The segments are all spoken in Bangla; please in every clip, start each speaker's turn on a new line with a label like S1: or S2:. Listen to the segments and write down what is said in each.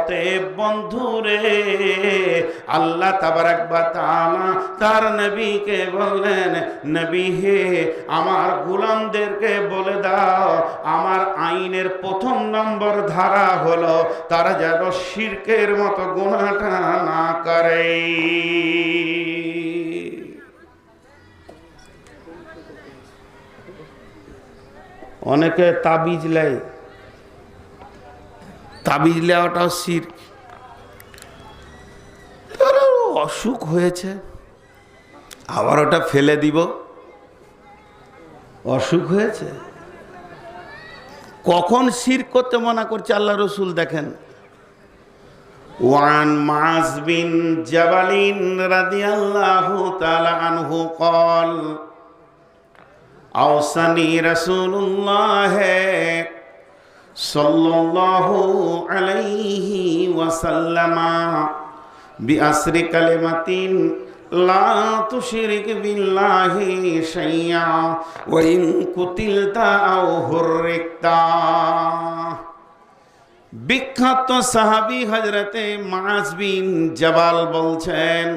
S1: অতএব বন্ধুরে, আল্লাহ তাবারাক ওয়া তাআলা তার নবীকে বললেন, নবী হে, আমার গোলামদেরকে বলে দাও আমার আইনের প্রথম নম্বর ধারা হলো তারা যেন শিরকের মতো গুনাহটা না করে। অনেকে তাবিজ লেয়, তাবিজ লেওয়াটাও শিরক। অসুখ হয়েছে আবার ওটা ফেলে দিব, অসুখ হয়েছে। কখন শিরক করতে মানা করছে আল্লাহ রসুল দেখেন। ওয়ান মুআয বিন জাবাল রাদিয়াল্লাহু তাআলা আনহু قال أوصاني رسول الله صلى الله عليه وسلم بأسر كلمة لا تشرك بالله شيئا وإن قتلت أو حرقت। বিখ্যাত সাহাবী হযরতে মুআয বিন জাবাল বলছেন,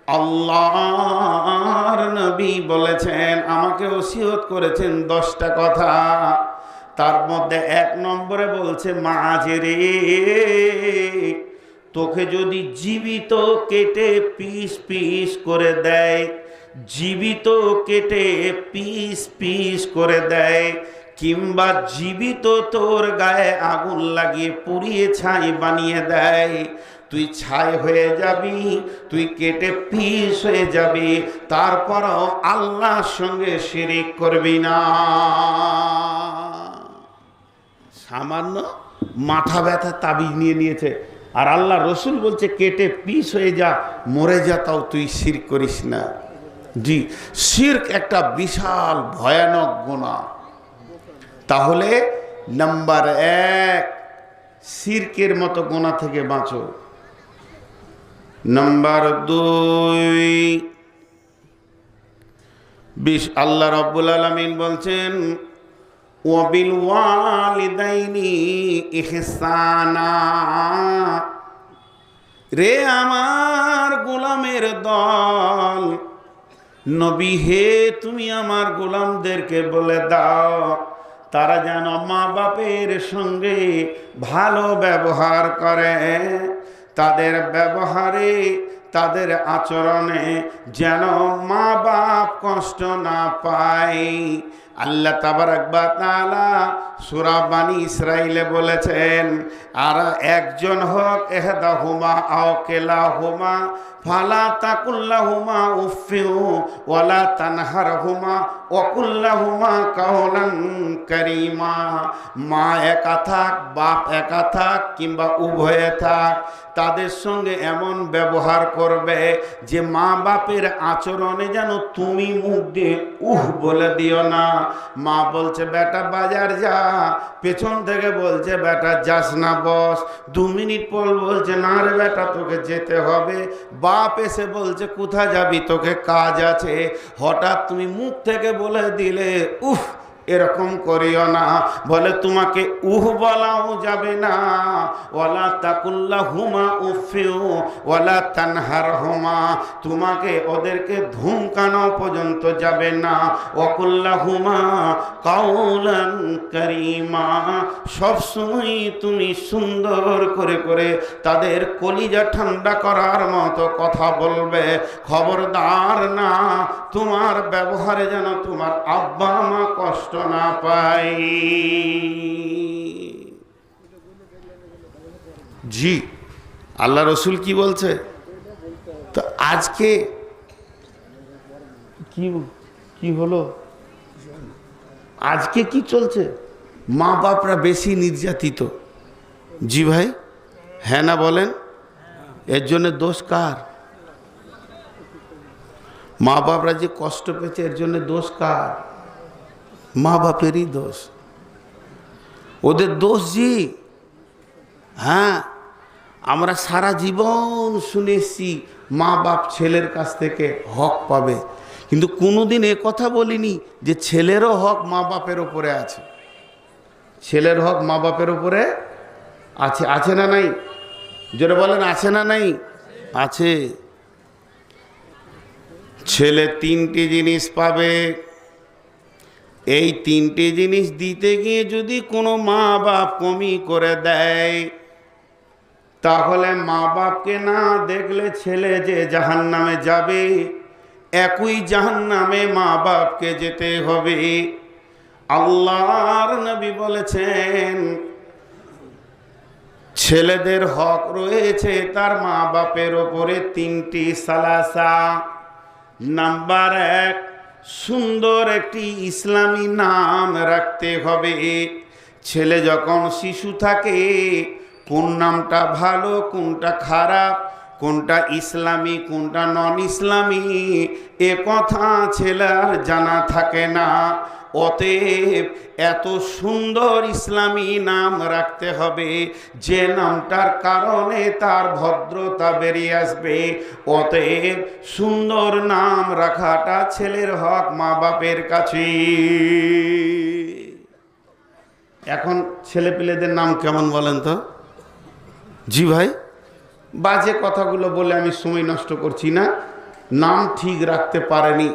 S1: আল্লাহর নবী বলেছেন, আমাকে ওসিয়ত করেছেন 10টা কথা। তার মধ্যে 1 নম্বরে বলছে, মুআয রে, তোকে যদি জীবিত কেটে পিস পিস করে দেয়, জীবিত কেটে পিস পিস করে দেয়, কিংবা জীবিত তোর গায়ে আগুন লাগিয়ে পুড়িয়ে ছাই বানিয়ে দেয়, তুই ছাই হয়ে যাবি, তুই কেটে পিস হয়ে যাবি, তারপরও আল্লাহর সঙ্গে শিরিক করবি না। সামান্য মাথা ব্যথা তাবিজ নিয়ে নিয়েছে, আর আল্লাহ রসুল বলছে কেটে পিস হয়ে যা, মরে যা, তাও তুই শিরক করিস না। জি, শিরক একটা বিশাল ভয়ানক গুনাহ। তাহলে নাম্বার 1, শিরকের মতো গুনাহ থেকে বাঁচো। নাম্বার 2, আল্লাহ রাব্বুল আলামিন বলছেন, ওয়াবিল ওয়ালিদাইনি ইহসানা। রে আমার গোলামের দল, নবী হে, তুমি আমার গোলামদেরকে বলে দাও তারা যেন মা বাপের সঙ্গে ভালো ব্যবহার করে, তাদের ব্যবহারে, তাদের আচরণে যেন মা বাপ কষ্ট না পায়। আল্লাহ তাবারাক ওয়া তাআলা সূরা বানী ইসরাঈলে বলেছেন, আর একজন হোক ইহদাহুমা আও কিলাহুমা ফালা তাকুল্লাহুমা উফফিন ওয়ালা তানহারহুমা ওয়া কুল্লাহুমা কাওলান কারীমা। মা একা থাক, বাপ একা থাক, কিংবা উভয়ে থাক, তাদের সঙ্গে এমন ব্যবহার করবে যে মা বাপের আচরণে যেন তুমি মুখ দিয়ে বলে দিও না। মা বলছে বেটা বাজার যা, পেছন থেকে বলছে বেটা যাস না, বস। 2 মিনিট পর বলছে না রে বেটা তোকে যেতে হবে। বাপ এসে বলছে কোথায় যাবি, তোকে কাজ আছে। হঠাৎ তুমি মুখ থেকে বলে দিলে উফ, এরকম করিও না। বলে তোমাকে বলাও যাবে না, ওয়ালা তাকুল্লাহুমা উফফিউ ওয়ালা তানহারহুমা, তোমাকে ওদেরকে ধমকানো পর্যন্ত যাবে না। ওয়াকুল্লাহুমা কাওলান কারীমা, সব সময় তুমি সুন্দর করে করে তাদের কলিজা ঠান্ডা করার মতো কথা বলবে। খবরদার না, তোমার ব্যবহারে যেন তোমার আব্বা মা কষ্ট না পাই। জি, আল্লাহ রসুল কি বলছে? তো আজকে কি হলো, আজকে কি চলছে? মা বাপরা বেশি নির্যাতিত। জি ভাই, হ্যাঁ না বলেন? এর জন্য দোষ কার? মা বাপরা যে কষ্ট পেয়েছে এর জন্য দোষ কার? মা বাপেরই দোষ, ওদের দোষ। জি হ্যাঁ, আমরা সারা জীবন শুনেছি মা বাপ ছেলের কাছ থেকে হক পাবে, কিন্তু কোনোদিন এ কথা বলিনি যে ছেলেরও হক মা বাপের উপরে আছে। ছেলের হক মা বাপের উপরে আছে, আছে না নাই? যেটা বলেন আছে না নাই? আছে। ছেলে তিনটি জিনিস পাবে, এই তিনটি জিনিস দিতে গিয়ে যদি কোনো মা বাপ কমি করে দেয়, তাহলে মা বাপকে না দেখলে ছেলে যে জাহান্নামে যাবে, একই জাহান্নামে মা বাপকে যেতে হবে। আল্লাহর নবী বলেছেন, ছেলেদের হক রয়েছে তার মা বাপের ওপরে তিনটি সালাসা। নাম্বার এক, সুন্দর একটি ইসলামী নাম রাখতে হবে। ছেলে যখন শিশু থাকে, কোন নামটা ভালো কোনটা খারাপ, কোনটা ইসলামী কোনটা নন ইসলামী, এ কথা ছেলের জানা থাকে না। অতএব এত সুন্দর ইসলামী নাম রাখতে হবে যে নামটার কারণে তার ভদ্রতা বেরিয়ে আসবে। অতএব সুন্দর নাম রাখাটা ছেলের হক মা বাপের কাছে। এখন ছেলেপিলেদের নাম কেমন বলেন তো? জি ভাই, বাজে কথাগুলো বলে আমি সময় নষ্ট করছি না। নাম ঠিক রাখতে পারেনি।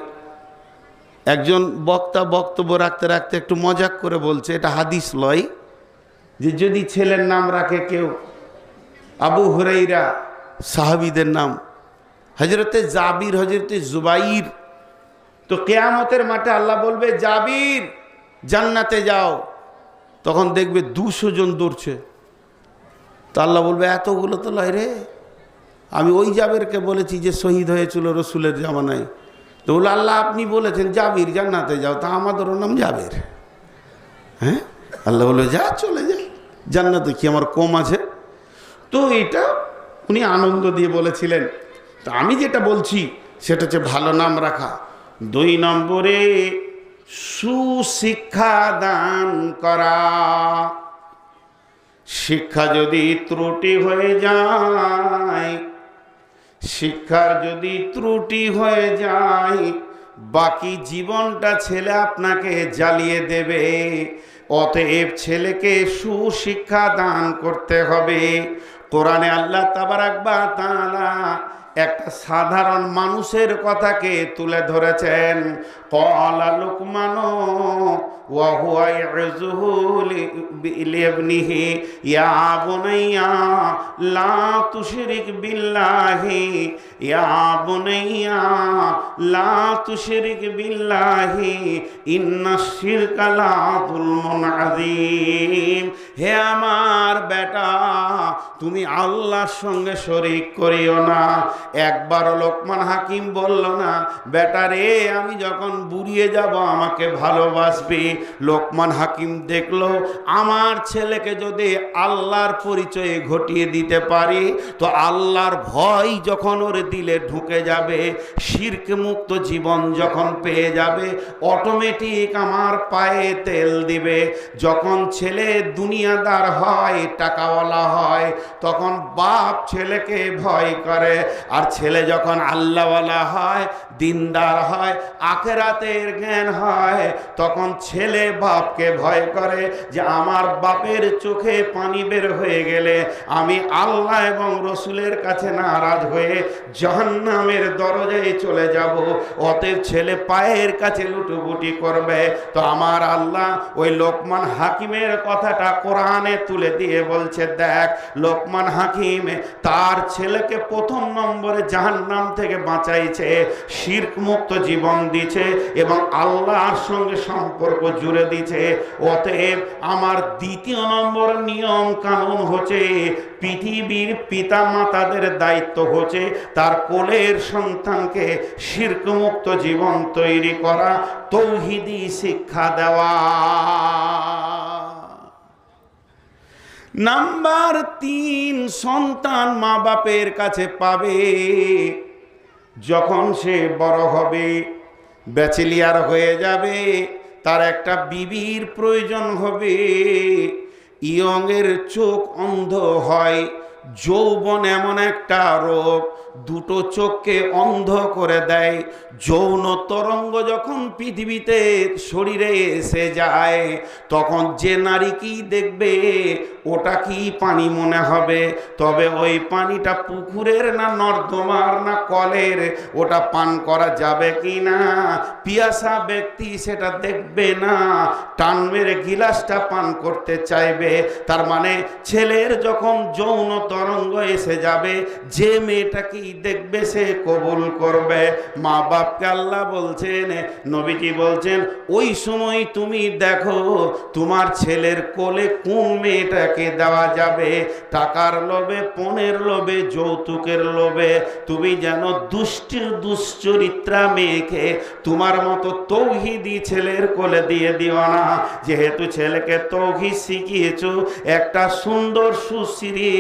S1: একজন বক্তা বক্তব্য রাখতে রাখতে একটু মজাক করে বলছে, এটা হাদিস লয়, যে যদি ছেলের নাম রাখে কেউ আবু হুরাইরা, সাহাবীদের নাম, হজরতে জাবির, হজরতে জুবাইর, তো কিয়ামতের মাঠে আল্লাহ বলবে জাবির জান্নাতে যাও, তখন দেখবে 200 জন দৌড়ছে। তো আল্লাহ বলবে এতগুলো তো লয় রে, আমি ওই জাবেরকে বলেছি যে শহীদ হয়েছিল রসুলের জামানায়। তো বলে আল্লাহ আপনি বলেছেন জাবির জান্নাতে যাও, তা আমাদেরও নাম জাবের। হ্যাঁ, আল্লাহ বলে যা চলে যা, জান্নাতে কি আমার কম আছে? তো এটা উনি আনন্দ দিয়ে বলেছিলেন। তো আমি যেটা বলছি সেটা হচ্ছে ভালো নাম রাখা। 2 নম্বরে সুশিক্ষা দান করা। শিক্ষা যদি ত্রুটি হয়ে যায়, শিক্ষার যদি ত্রুটি হয়ে যায়, বাকি জীবনটা ছেলে আপনাকে জ্বালিয়ে দেবে। অতএব ছেলেকে সুশিক্ষা দান করতে হবে। কোরআনে আল্লাহ তাবারাক ওয়া তাআলা একটা সাধারণ মানুষের কথাকে তুলে ধরেছেন। ক্বালা লুকমানু ওয়া হুয়া ইয়াযুহু লিইবনিহি ইয়া বুনাইয়া লা তুশরিক বিল্লাহি, ইয়া বুনাইয়া লা তুশরিক বিল্লাহি ইন্নাশ শিরকা লা যুলমুন আযীম। হে আমার বেটা, তুমি আল্লাহর সঙ্গে শরীক করিও না। একবারও লোকমান হাকিম বলল না বেটা রে আমি যখন বুড়িয়ে যাব আমাকে ভালোবাসবি। লোকমান হাকিম দেখলো আমার ছেলেকে যদি আল্লাহর পরিচয়ে ঘটিয়ে দিতে পারি, তো আল্লাহর ভয় যখন ওর দিলে ঢুকে যাবে, শিরক মুক্ত জীবন যখন পেয়ে যাবে, অটোমেটিক আমার পায়ে তেল দিবে। যখন ছেলে দুনিয়াদার হয়, টাকাওয়ালা হয়, তখন বাপ ছেলেকে ভয় করে। আর ছেলে যখন আল্লাহওয়ালা হয়, দিনদার হয়, আখিরাতের জ্ঞান হয়, তখন ছেলে বাপকে ভয় করে যে আমার বাপের চোখে পানি বের হয়ে গেলে আমি আল্লাহ এবং রসুলের কাছে নারাজ হয়ে জাহান্নামের দরজায় চলে যাব। অতএব ছেলে পায়ের কাছে লুটোপুটি করবে। তো আমার আল্লাহ ওই লোকমান হাকিমের কথাটা কোরআনে তুলে দিয়ে বলছে, দেখ লোকমান হাকিম তার ছেলেকে প্রথম নম্বরে জাহান্নাম থেকে বাঁচাইছে, শিরক মুক্ত জীবন দিয়েছে এবং আল্লাহর সঙ্গে সম্পর্ক জুড়ে দিয়েছে। অতএব আমার দ্বিতীয় নম্বর নিয়ম কানুন হচ্ছে, পৃথিবীর পিতা মাতাদের দায়িত্ব হচ্ছে তার কোলের সন্তানকে শিরক মুক্ত জীবন তৈরি করা, তৌহিদি শিক্ষা দেওয়া। নাম্বার 3, সন্তান মা বাপের কাছে পাবে যখন সে বড় হবে, ব্যাচেলিয়ার হয়ে যাবে, তার একটা বিবির প্রয়োজন হবে। ইয়ংয়ের চোখ অন্ধ হয়, যৌবন এমন একটা রোগ, দুটো চোখকে অন্ধ করে দেয়। যৌন তরঙ্গ যখন পৃথিবীতে শরীরে এসে যায়, তখন যে নারী কি দেখবে, ওটা কি পানি মনে হবে। তবে ওই পানিটা পুকুরের না নর্দমার না কলের, ওটা পান করা যাবে কি না, পিয়াসা ব্যক্তি সেটা দেখবে না, টান মেরে গিলাসটা পান করতে চাইবে। তার মানে ছেলের যখন যৌন তরঙ্গ এসে যাবে, যে মেয়েটা কি দেখবে সে কবুল করবে। মা বাপকে আল্লাহ বলছেন, নবীজি বলছেন, ওই সময় তুমি দেখো তোমার ছেলের কোলে কোন মেয়েটাকে দেওয়া যাবে। টাকার লোভে, পণের লোভে, যৌতুকের লোভে তুমি যেন দুশ্চরিত্রা মেয়েকে তোমার মতো তৌহিদি ছেলের কোলে দিয়ে দিও না। যেহেতু ছেলেকে তৌহিদ শিখিয়েছো, একটা সুন্দর সুশ্রী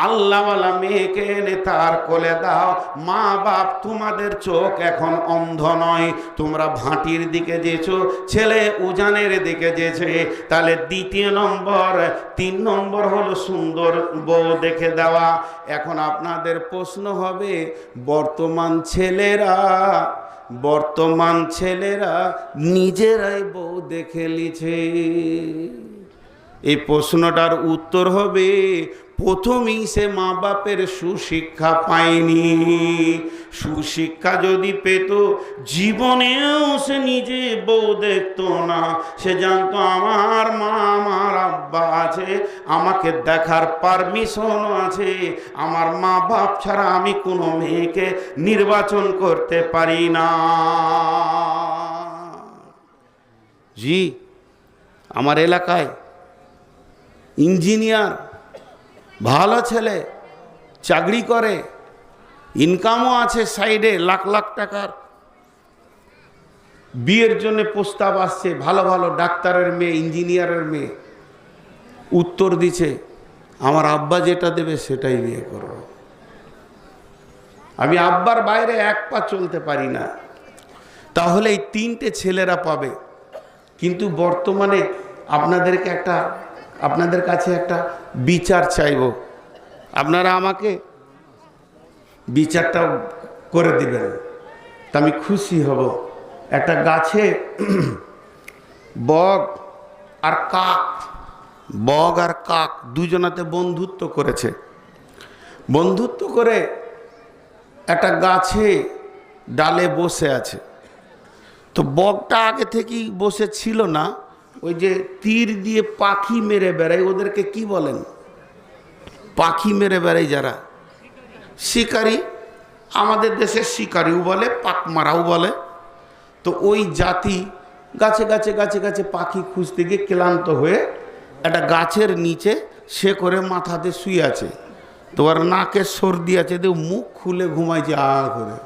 S1: আল্লাহওয়ালা মেয়েকে এনে তার কোলে দাও। মা বাপ তোমাদের চোখ এখন অন্ধ নয়, তোমরা ভাটির দিকে যেছো, ছেলে উজানের দিকে যেছে। তাহলে দ্বিতীয় নম্বর, 3 নম্বর হলো সুন্দর বউ দেখে দেওয়া। এখন আপনাদের প্রশ্ন হবে, বর্তমান ছেলেরা নিজেরাই বউ দেখে লিছে। এই প্রশ্নটার উত্তর হবে, প্রথমেই সে মা বাপের সুশিক্ষা পায়নি। সুশিক্ষা যদি পেত, জীবনেও সে নিজে বউ দেখতো না। সে জানতো আমার মা, আমার আব্বা আছে, আমাকে দেখার পারমিশন আছে, আমার মা বাপ ছাড়া আমি কোনো মেয়েকে নির্বাচন করতে পারি না। জি, আমার এলাকায় ইঞ্জিনিয়ার, ভালো ছেলে, চাকরি করে, ইনকামও আছে সাইডে লাখ লাখ টাকার, বিয়ের জন্য প্রস্তাব আসছে, ভালো ভালো ডাক্তারের মেয়ে, ইঞ্জিনিয়ারের মেয়ে। উত্তর দিছে, আমার আব্বা যেটা দেবে সেটাই বিয়ে করব, আমি আব্বার বাইরে এক পা চলতে পারি না। তাহলে এই 3টে ছেলেরা পাবে। কিন্তু বর্তমানে আপনাদের কাছে একটা বিচার চাইব, আপনারা আমাকে বিচারটা করে দিবেন, তা আমি খুশি হব। একটা গাছে বগ আর কাক দুজনাতে বন্ধুত্ব করেছে। বন্ধুত্ব করে একটা গাছে ডালে বসে আছে। তো বগটা আগে থেকেই বসে ছিল না, ওই যে তীর দিয়ে পাখি মেরে বেড়ায়, ওদেরকে কি বলেন? পাখি মেরে বেড়ায় যারা, শিকারি। আমাদের দেশের শিকারিও বলে, পাক মারাও বলে। তো ওই জাতি গাছে গাছে গাছে গাছে পাখি খুঁজতে গিয়ে ক্লান্ত হয়ে একটা গাছের নিচে সে করে মাথাতে শুয়ে আছে। তোমার নাকে সর্দি আছে, দেখ মুখ খুলে ঘুমাইছে করে।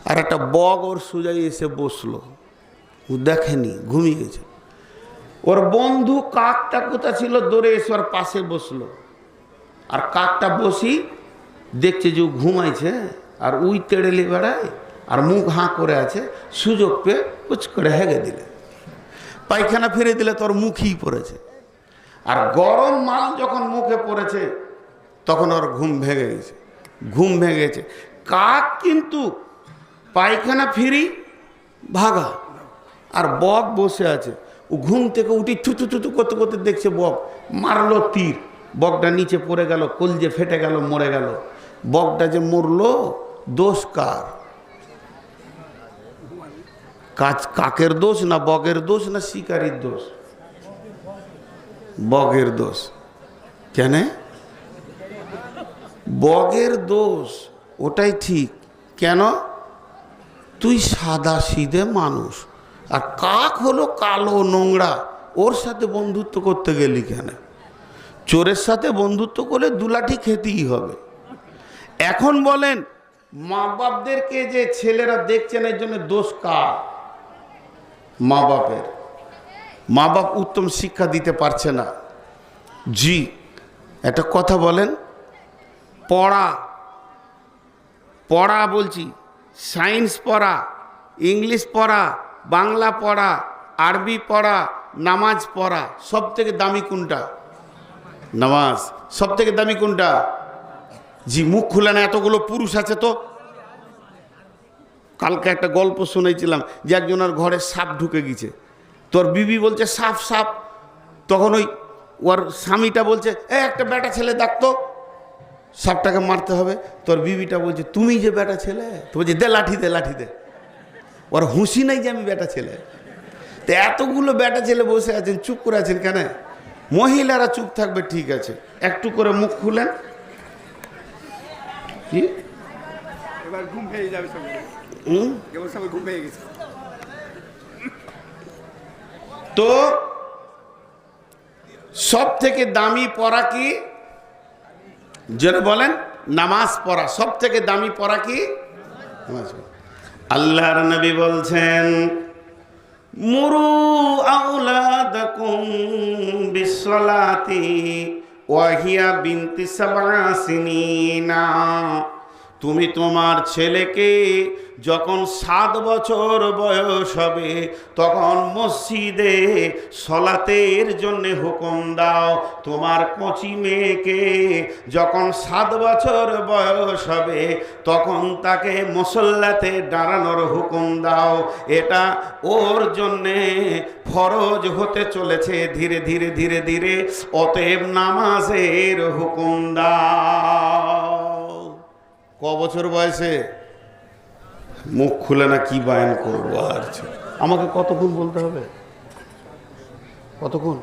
S1: আর একটা বগ ওর সোজাই এসে বসলো, ও দেখেনি, ঘুমিয়ে গেছে। ওর বন্ধু কাকটা কোথা ছিল, দৌড়ে এসে ওর পাশে বসলো। আর কাকটা বসি দেখছে যে ও ঘুমাইছে, আর উই তেড়েলি বেড়ায়, আর মুখ হাঁ করে আছে। সুযোগ পেয়ে কুচ করে হেগে দিলে, পায়খানা ফিরে দিলে তোর মুখেই পড়েছে। আর গরম মাল যখন মুখে পড়েছে তখন ওর ঘুম ভেঙে গেছে। কাক কিন্তু পায়খানা ফিরি ভাগা, আর বক বসে আছে। ও ঘুম থেকে উঠি থুতু থুতু করতে করতে দেখছে বক মারলো তীর, বকটা নিচে পড়ে গেল, কলজে ফেটে গেল, মরে গেল। বকটা যে মরলো, দোষ কার? কাকের দোষ না বগের দোষ না শিকারির দোষ? বগের দোষ। কেন? বগের দোষ, ওটাই ঠিক। কেন? তুই সাদা সিধে মানুষ, আর কাক হলো কালো নোংরা, ওর সাথে বন্ধুত্ব করতে গেলি কেন? চোরের সাথে বন্ধুত্ব করলে দুলাঠি খেতেই হবে। এখন বলেন, মা বাপদেরকে যে ছেলেরা দেখছেন, এর জন্য দোষ কার? মা বাপের। মা বাপ উত্তম শিক্ষা দিতে পারছে না। জি, একটা কথা বলেন, পড়া বলছি, সায়েন্স পড়া, ইংলিশ পড়া, বাংলা পড়া, আরবি পড়া, নামাজ পড়া, সব থেকে দামি কোনটা? নামাজ। সব থেকে দামি কোনটা? জি, মুখ খুলে না, এতগুলো পুরুষ আছে তো। কালকে একটা গল্প শুনেছিলাম যে একজনের ঘরে সাপ ঢুকে গেছে, তোর বিবি বলছে সাপ সাপ, তখন ওর স্বামীটা বলছে একটা বেটা ছেলে ডাকতো, সাপটাকে মারতে হবে। তোর বিবিটা বলছে তুমি যে বেটা ছেলে, তো বলছে দে লাঠি দে লাঠি দে। ওর হুঁশি নাই যে আমি বেটা ছেলে। তো এতগুলো বেটা ছেলে বসে আছেন, চুপ করে আছেন কেন? মহিলারা চুপ থাকবে ঠিক আছে, একটু করে মুখ খুলেন। কি
S2: এবার ঘুম পেয়ে যাবে সবাই, সবাই ঘুম পেয়ে গেছে।
S1: তো সব থেকে দামি পড়া কি? যেটা বলেন নামাজ পড়া। সব থেকে দামি পড়া কি? নামাজ পড়া। আল্লাহর নবী বলছেন মুরু আওলাদাকুম বিসসালাতি ওয়া হিয়া বিনতি সাবআ সিনিনা। তুমি তোমার ছেলেকে যখন 7 বছর বয়স হবে তখন মসজিদে সলাতের জন্য হুকুম দাও। তোমার কচি মেয়েকে যখন 7 বছর বয়স হবে তখন তাকে মুসল্লাতে দাঁড়ানোর হুকুম দাও। এটা ওর জন্যে ফরজ হতে চলেছে ধীরে ধীরে ধীরে ধীরে। অতএব নামাজের হুকুম দাও। ক বছর বয়সে? মুখ খুলে না, কি বায়ান করবো আর। আমাকে কতক্ষণ বলতে হবে? কতক্ষণ?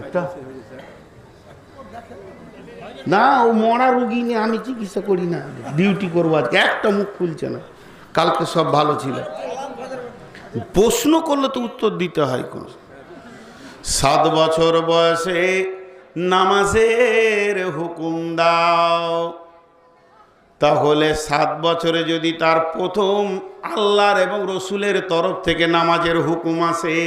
S1: একটা না, ও মরা রুগী নিয়ে আমি চিকিৎসা করি না, ডিউটি করবো আজকে। একটা মুখ খুলছে না, কালকে সব ভালো ছিল। প্রশ্ন করলে তো উত্তর দিতে হয়। কোন 7 বছর বয়সে নামাজের হুকুম দাও। তাহলে 7 বছরে যদি তার প্রথম আল্লাহর এবং রসুলের তরফ থেকে নামাজের হুকুম আসে,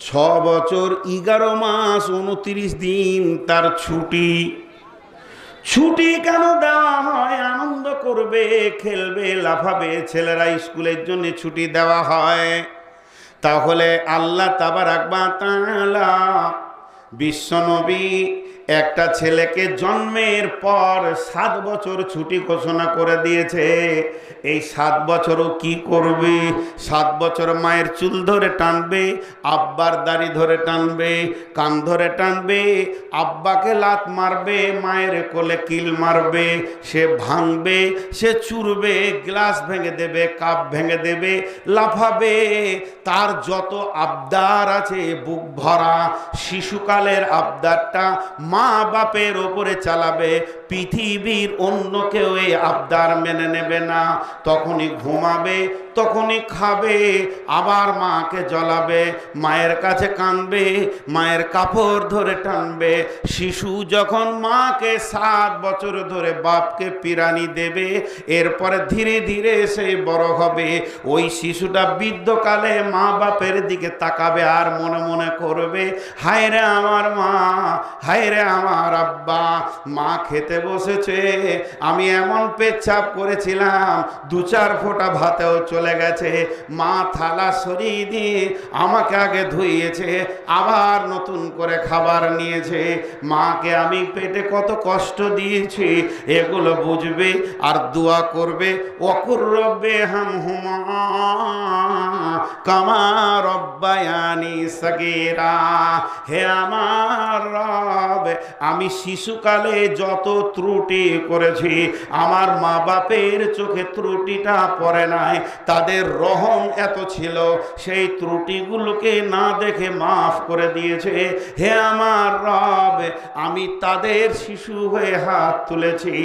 S1: 6 বছর 11 মাস 29 দিন তার ছুটি। ছুটি কেন দেওয়া হয়? আনন্দ করবে, খেলবে, লাফাবে। ছেলেরা স্কুলের জন্য ছুটি দেওয়া হয়। তাহলে আল্লাহ তাবারাক ওয়া তাআলা বিশ্বনবী একটা ছেলেকে জন্মের পর 7 বছর ছুটি ঘোষণা করে দিয়েছে। এই 7 বছরও কি করবে? 7 বছর মায়ের চুল ধরে টানবে, আব্বার দাড়ি ধরে টানবে, কান ধরে টানবে, আব্বাকে লাত মারবে, মায়ের কোলে কিল মারবে, সে ভাঙবে, সে চুরবে, গ্লাস ভেঙে দেবে, কাপ ভেঙে দেবে, লাফাবে। তার যত আবদার আছে বুক ভরা শিশুকালের আবদারটা মা বাপের ওপরে চালাবে। পৃথিবীর অন্য কেউ এই আবদার মেনে নেবে না। তখনই ঘুমাবে, তখনই খাবে, আবার মাকে জ্বলাবে, মায়ের কাছে কাঁদবে, মায়ের কাপড় ধরে টানবে। শিশু যখন মাকে 7 বছর ধরে বাপকে পিরানি দেবে, এরপরে ধীরে ধীরে সে বড় হবে। ওই শিশুটা বৃদ্ধকালে মা বাপের দিকে তাকাবে আর মনে মনে করবে হায় রে আমার মা, হায় রে আমার আব্বা। মা খেতে বসেছে, আমি এমন পেচ্ছাপ করেছিলাম 2-4 ফোঁটা ভাতেও চলে গেছে। মা থালা সরিয়ে দিয়ে আমাকে আগে ধুইয়েছে, আবার নতুন করে খাবার নিয়েছে। মাকে আমি পেটে কত কষ্ট দিয়েছি এগুলো বুঝবে আর দোয়া করবে ওয়াকুর রব্বে হামহুমা কামা রব্বায়ানি সগীরা। হে আমার রব, আমি শিশুকালে যত ত্রুটি করেছি আমার মা বাপের চোখে ত্রুটিটা পড়ে নাই। তাদের রহম এত ছিল, সেই ত্রুটিগুলোকে না দেখে মাফ করে দিয়েছে। হে আমার রব, আমি তাদের শিশু হয়ে হাত তুলেছি।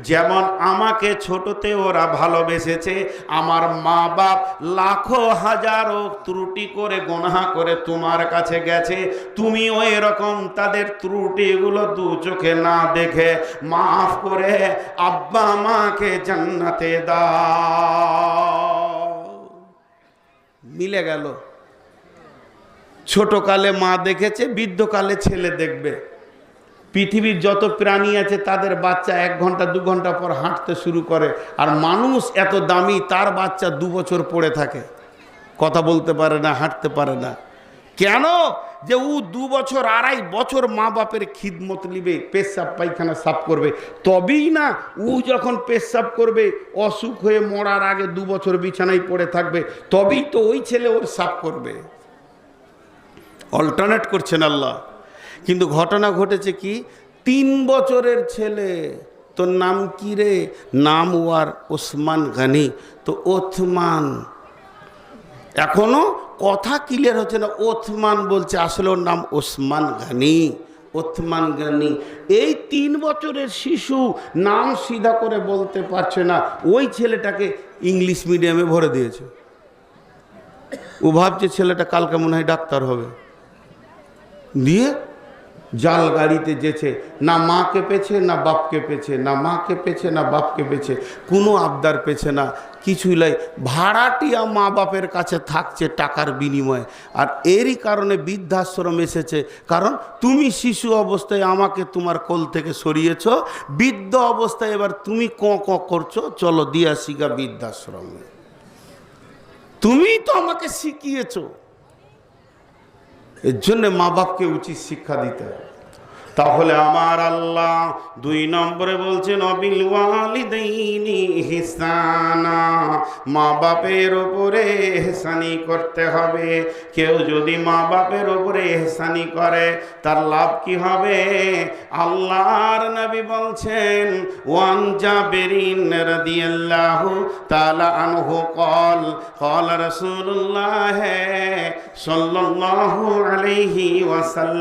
S1: যেমন আমাকে ছোটতে ওরা ভালোবেসেছে, আমার মা বাপ লাখো হাজারো ত্রুটি করে গুনাহ করে তোমার কাছে গেছে, তুমিও এরকম তাদের ত্রুটিগুলো 2 চোখে না দেখে মাফ করে আব্বা মাকে জান্নাতে দাও। মিলে গেল। ছোটকালে মা দেখেছে, বৃদ্ধকালে ছেলে দেখবে। পৃথিবীর যত প্রাণী আছে তাদের বাচ্চা 1 ঘন্টা 2 ঘন্টা পর হাঁটতে শুরু করে, আর মানুষ এত দামি, তার বাচ্চা 2 বছর পড়ে থাকে, কথা বলতে পারে না, হাঁটতে পারে না। কেন? যে ও 2 বছর 2.5 বছর মা বাপের খিদমত নিবে, পেশাব পায়খানা সাফ করবে, তবেই না ও যখন পেশাব করবে অসুখ হয়ে মরার আগে 2 বছর বিছানায় পড়ে থাকবে, তবেই তো ওই ছেলে ওর সাফ করবে। অল্টারনেট করছেন আল্লাহ। কিন্তু ঘটনা ঘটেছে কি, 3 বছরের ছেলে, তোর নাম কি রে? নাম ওয়ার ওসমান গানি। তো ওথমান, এখনো কথা ক্লিয়ার হচ্ছে না, ওথমান বলছে, আসলে ওর নাম ওসমান গানি। ওথমান গানি। এই 3 বছরের শিশু নাম সিধা করে বলতে পারছে না, ওই ছেলেটাকে ইংলিশ মিডিয়ামে ভরে দিয়েছে। ও ভাবছে ছেলেটা কালকে মনে হয় ডাক্তার হবে, দিয়ে জাল গাড়িতে যেছে, না মাকে পেছে না বাপকে পেছে, না মাকে পেছে না বাপকে পেছে, কোনো আবদার পেছে না, কিছুই লাই, ভাড়াটিয়া মা বাপের কাছে থাকছে টাকার বিনিময়ে। আর এরই কারণে বৃদ্ধাশ্রম এসেছে, কারণ তুমি শিশু অবস্থায় আমাকে তোমার কোল থেকে সরিয়েছ, বৃদ্ধ অবস্থায় এবার তুমি ক করছো, চলো দিয়া শিখা বৃদ্ধাশ্রমে, তুমিই তো আমাকে শিখিয়েছো। এর জন্য মা বাপকে উচিত শিক্ষা দিতে হবে। তাহলে আমার আল্লাহ 2 নম্বরে বলছেন অবিল ওয়ালিদাইনি ইহসানা, মা বাপের উপরে ইহসানি করতে হবে। কেউ যদি মা বাপের উপরে ইহসানি করে তার লাভ কি হবে? আল্লাহর নবী বলছেন, ওয়ান জাবিরিন রাদিয়াল্লাহু তাআলা আনহু قال قال رسول الله صلى الله عليه وسلم